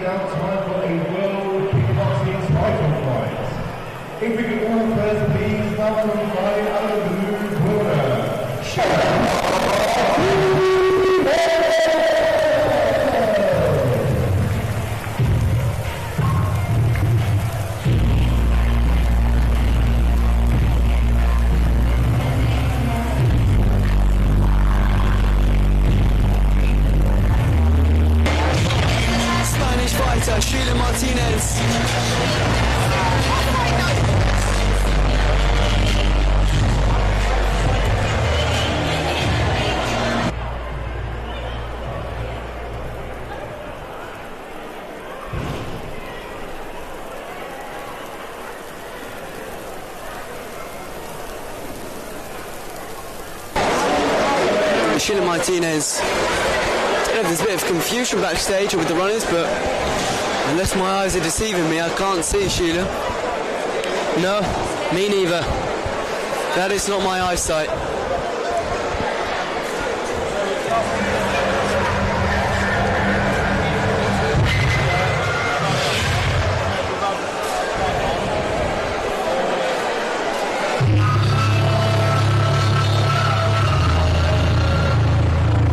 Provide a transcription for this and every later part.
now time for a world kickboxing title fight. If we could all first please welcome fighting out of the blue corner, Shiela. Shiela Martinez. Shiela Martinez. There's a bit of confusion backstage with the runners, but unless my eyes are deceiving me, I can't see Shiela. No, me neither. That is not my eyesight.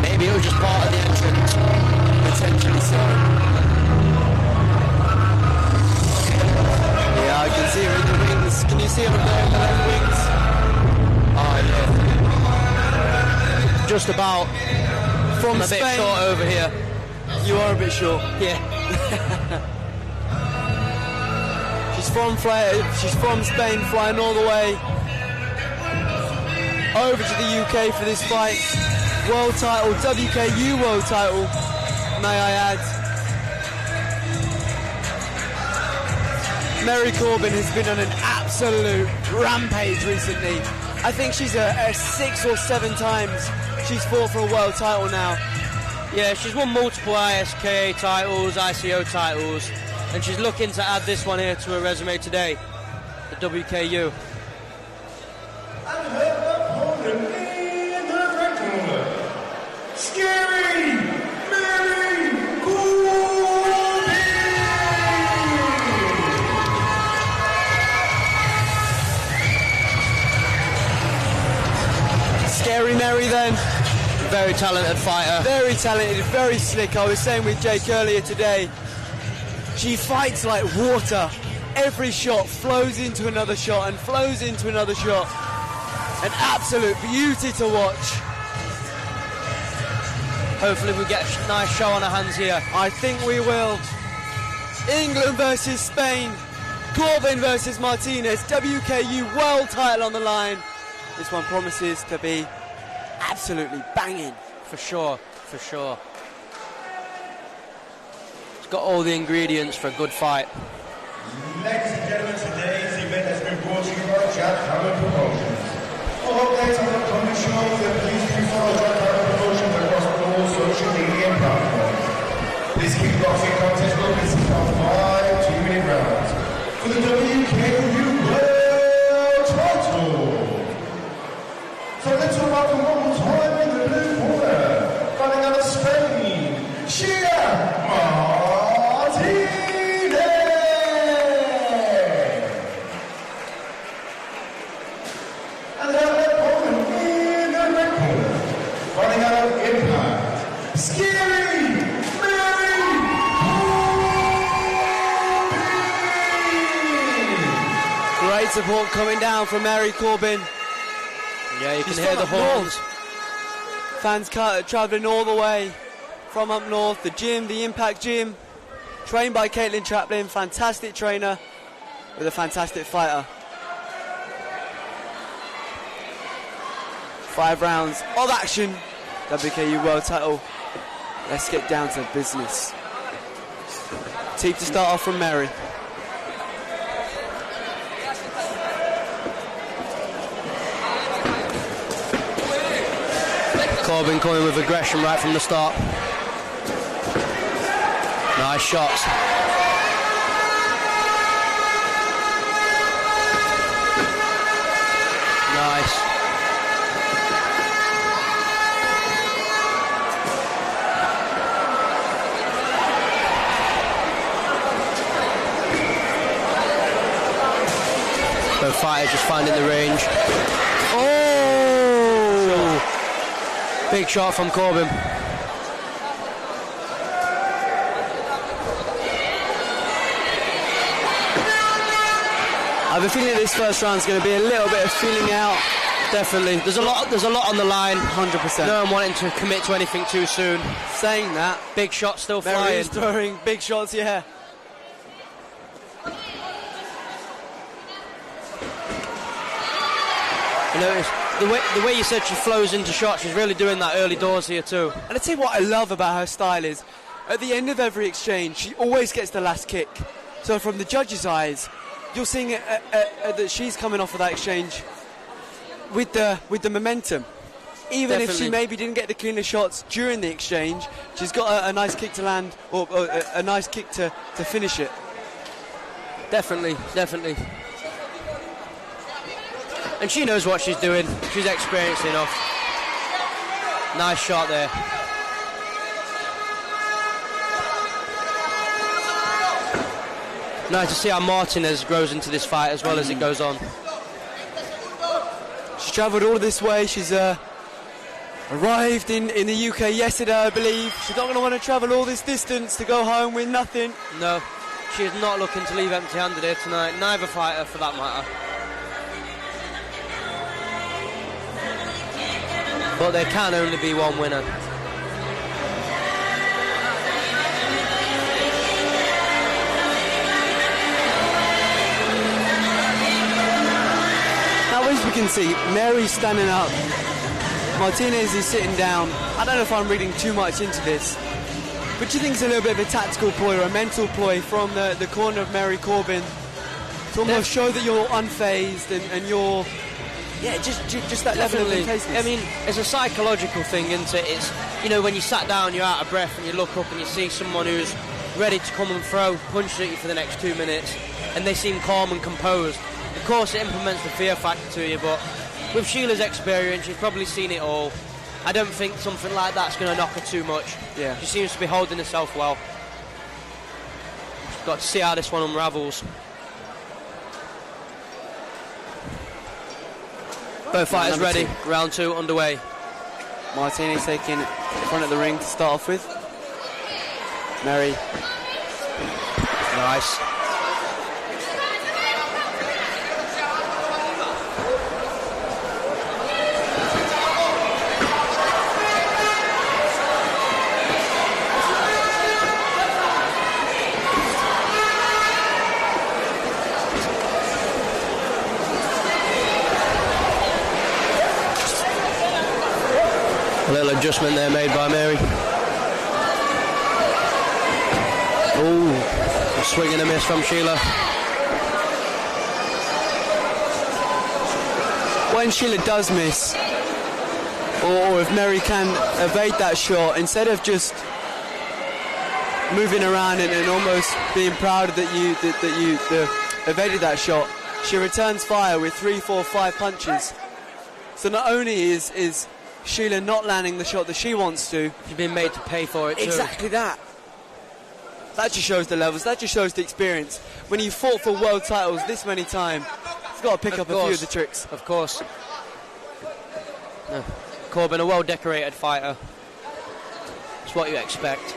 Maybe it was just part of the entrance. Potentially so. I can see her in the wings. Can you see her up there in the left wings? Oh, yeah. Just about. From Spain. A bit short over here. You are a bit short. Yeah. She's from Spain, flying all the way over to the UK for this fight. World title, WKU world title, may I add. Mary Corbyn has been on an absolute rampage recently. I think she's a 6 or 7 times she's fought for a world title now. Yeah, she's won multiple ISKA titles, ICO titles, and she's looking to add this one here to her resume today, the WKU. And her opponent in the red corner, Scary Mary Corbyn! Scary Mary then. Very talented fighter. Very talented, very slick. I was saying with Jake earlier today, she fights like water. Every shot flows into another shot and flows into another shot. An absolute beauty to watch. Hopefully we get a nice show on our hands here. I think we will. England versus Spain. Corbyn versus Martinez. WKU world title on the line. This one promises to be absolutely banging. For sure, for sure. It's got all the ingredients for a good fight. Ladies and gentlemen, today's event has been brought to you by JackHammer Promotions. For updates on upcoming shows, then please do follow JackHammer Promotions across all social media platforms. This kickboxing contest will consist of 5 2-minute rounds for the WKU World Title. So let's all welcome one more time in the blue corner, fighting out of Spain, Shiela Martinez. And her opponent in the red corner, fighting out of Impact, Scary Mary Corbyn. Great support coming down from Mary Corbyn. Yeah, you can hear the horns. Fans travelling all the way from up north. The gym, the Impact Gym, trained by Caitlin Chaplin, fantastic trainer with a fantastic fighter. 5 rounds of action. WKU world title. Let's get down to business. Team to start off from Mary. Corbyn coming with aggression right from the start. Nice shots. Nice. fighter just finding the range. Oh! Big shot from Corbyn. I have a feeling this first round is going to be a little bit of feeling out. Definitely. There's a lot on the line. 100%. No one wanting to commit to anything too soon. Saying that, Big shot still Mary flying. is throwing big shots, yeah. You know, the way you said she flows into shots, she's really doing that early doors here too. And I tell you what I love about her style is, at the end of every exchange, she always gets the last kick. So from the judges' eyes, you're seeing that she's coming off of that exchange with the momentum. Even if she maybe didn't get the cleaner shots during the exchange, she's got a nice kick to land, or a nice kick to finish it. Definitely. And she knows what she's doing. She's experienced enough. Nice shot there. Nice to see how Martinez grows into this fight as well as it goes on. She's travelled all this way. She's arrived in the UK yesterday, I believe. She's not going to want to travel all this distance to go home with nothing. No, she is not looking to leave empty-handed here tonight. Neither fighter, for that matter. But there can only be one winner. Now, as we can see, Mary's standing up. Martinez is sitting down. I don't know if I'm reading too much into this, but do you think it's a little bit of a tactical ploy or a mental ploy from the corner of Mary Corbyn to almost show that you're unfazed and you're, yeah, just that level of intensity? I mean, it's a psychological thing, isn't it? It's, you know, when you sat down, you're out of breath, and you look up and you see someone who's ready to come and throw punches at you for the next 2 minutes, and they seem calm and composed. Of course, it implements the fear factor to you, but with Shiela's experience, she's probably seen it all. I don't think something like that's going to knock her too much. Yeah. She seems to be holding herself well. She's got to see how this one unravels. Both fighters ready. Round 2 underway. Martinez taking front of the ring to start off with. Mary. Nice. A little adjustment there made by Mary. Oh, a swing and a miss from Shiela. When Shiela does miss, or if Mary can evade that shot, instead of just moving around and almost being proud that you evaded that shot, she returns fire with 3, 4, 5 punches. So not only is Shiela not landing the shot that she wants to, She's been made to pay for it too. Exactly that. That just shows the levels, that just shows the experience. When you fought for world titles this many times, you've got to pick up a few of the tricks. Of course. No. Corbyn, a well-decorated fighter. It's what you expect.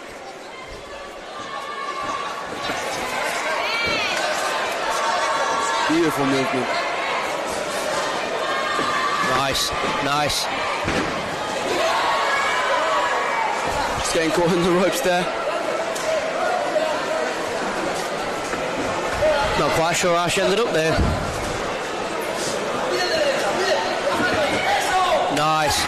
Beautiful movement. Nice. Just getting caught in the ropes there. Not quite sure how she ended up there. Nice.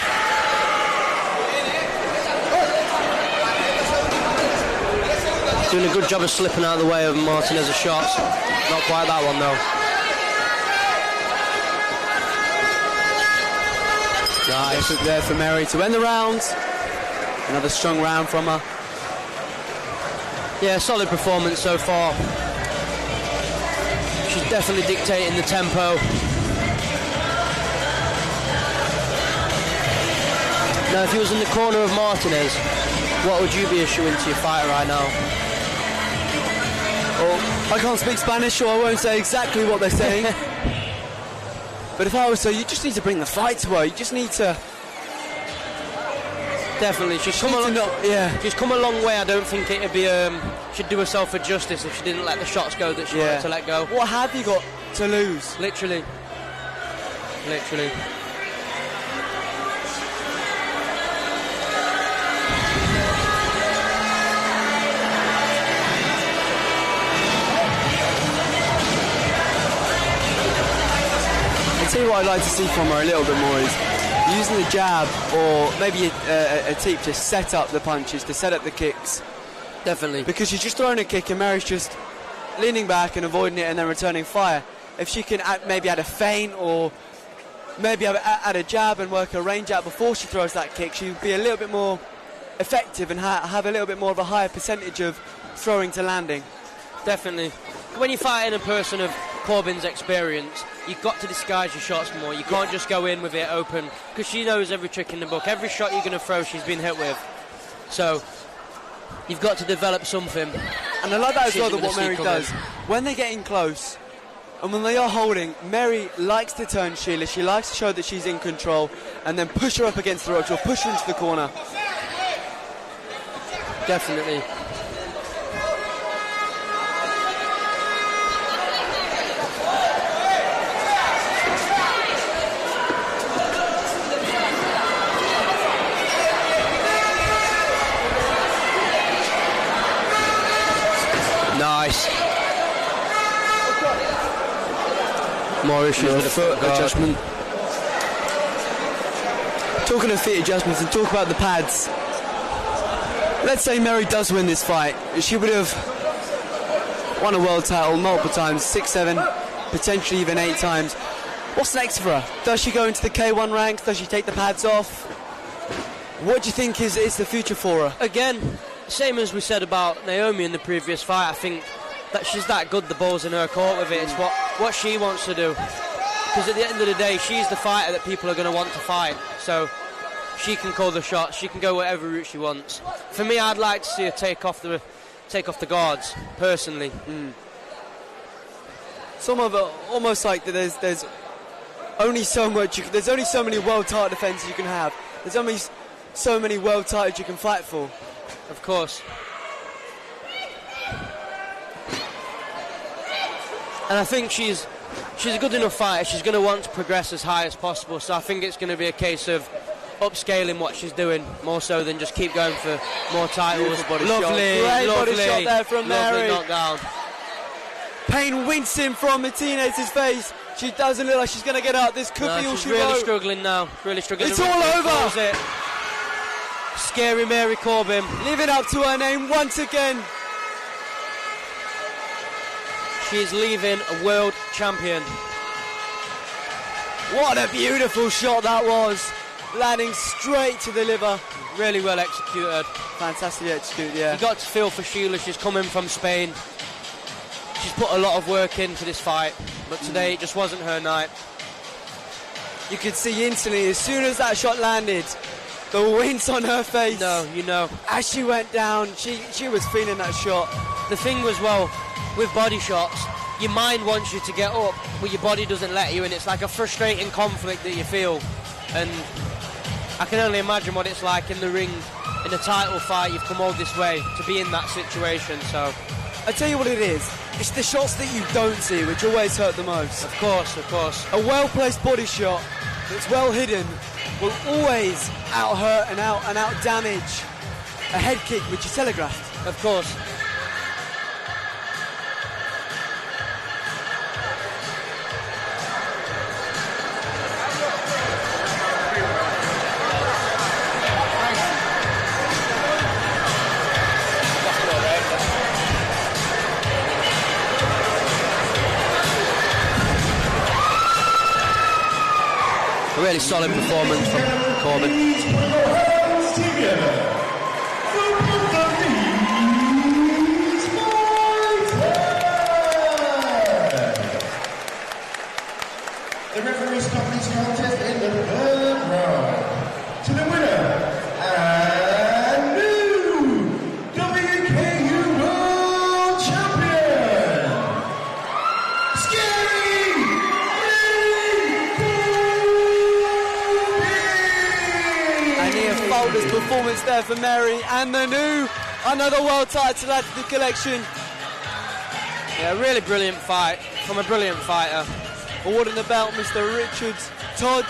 Doing a good job of slipping out of the way of Martinez's shots. Not quite that one though. Nice. There for Mary to end the round. Another strong round from her. Yeah, solid performance so far. She's definitely dictating the tempo. Now, if you was in the corner of Martinez, what would you be issuing to your fighter right now? Oh, I can't speak Spanish, so I won't say exactly what they're saying. But if I was her, you just need to bring the fight to her. You just need to... Definitely. She's come a long way. I don't think it'd be... she'd do herself a justice if she didn't let the shots go that she wanted to let go. What have you got to lose? Literally. Literally. I'll tell you what I'd like to see from her a little bit more is using the jab or maybe a teep to set up the punches, to set up the kicks. Definitely. Because she's just throwing a kick and Mary's just leaning back and avoiding it and then returning fire. If she can maybe add a feint or maybe add a jab and work a range out before she throws that kick, she'll be a little bit more effective and have a little bit more of a higher percentage of throwing to landing. Definitely. When you're fighting a person of Corbyn's experience, you've got to disguise your shots more. You can't just go in with it open, because she knows every trick in the book. Every shot you're going to throw, she's been hit with. So you've got to develop something. And I like that as well, that what Mary does. When they get in close, and when they are holding, Mary likes to turn Shiela. She likes to show that she's in control, and then push her up against the ropes or push her into the corner. Definitely. Nice. More issues with the foot adjustment. Talking of feet adjustments and talk about the pads. Let's say Mary does win this fight. She would have won a world title multiple times, 6, 7, potentially even 8 times. What's next for her? Does she go into the K1 ranks? Does she take the pads off? What do you think is the future for her? Again, same as we said about Naomi in the previous fight. I think that she's that good, the ball's in her court with it. It's what she wants to do. Because at the end of the day, she's the fighter that people are going to want to fight. So she can call the shots, she can go whatever route she wants. For me, I'd like to see her take off the guards, personally. Some of it, almost like that there's only so much, there's only so many world title defences you can have. There's only so many world titles you can fight for. Of course. And I think she's a good enough fighter. She's going to want to progress as high as possible. So I think it's going to be a case of upscaling what she's doing more so than just keep going for more titles. Lovely, lovely body shot there from Mary. Knockdown. Pain wincing from Martinez's face. She doesn't look like she's going to get out. This could be all she wrote. She's really struggling now. Really struggling. It's all over. It. Scary Mary Corbyn. Living up to her name once again. She's leaving a world champion. What a beautiful shot that was. Landing straight to the liver. Really well executed. Fantastically executed, yeah. You got to feel for Shiela. She's coming from Spain. She's put a lot of work into this fight, but today it just wasn't her night. You could see instantly, as soon as that shot landed, the wince on her face. No, you know. As she went down, she was feeling that shot. The thing was, well, with body shots, your mind wants you to get up, but your body doesn't let you, and it's like a frustrating conflict that you feel. And I can only imagine what it's like in the ring, in a title fight. You've come all this way to be in that situation, so... I tell you what it is. It's the shots that you don't see which always hurt the most. Of course, of course. A well-placed body shot that's well hidden will always out-hurt and out-damage a head kick which is telegraphed. Of course. A really solid performance from Corbyn. The referee stopped this contest in the third round. To the winner, and new WKU World Champion, Scary Mary Corbyn! Fabulous performance there for Mary, and another world title added to the collection. Yeah, really brilliant fight from a brilliant fighter. Awarding the belt, Mr. Richard Todd.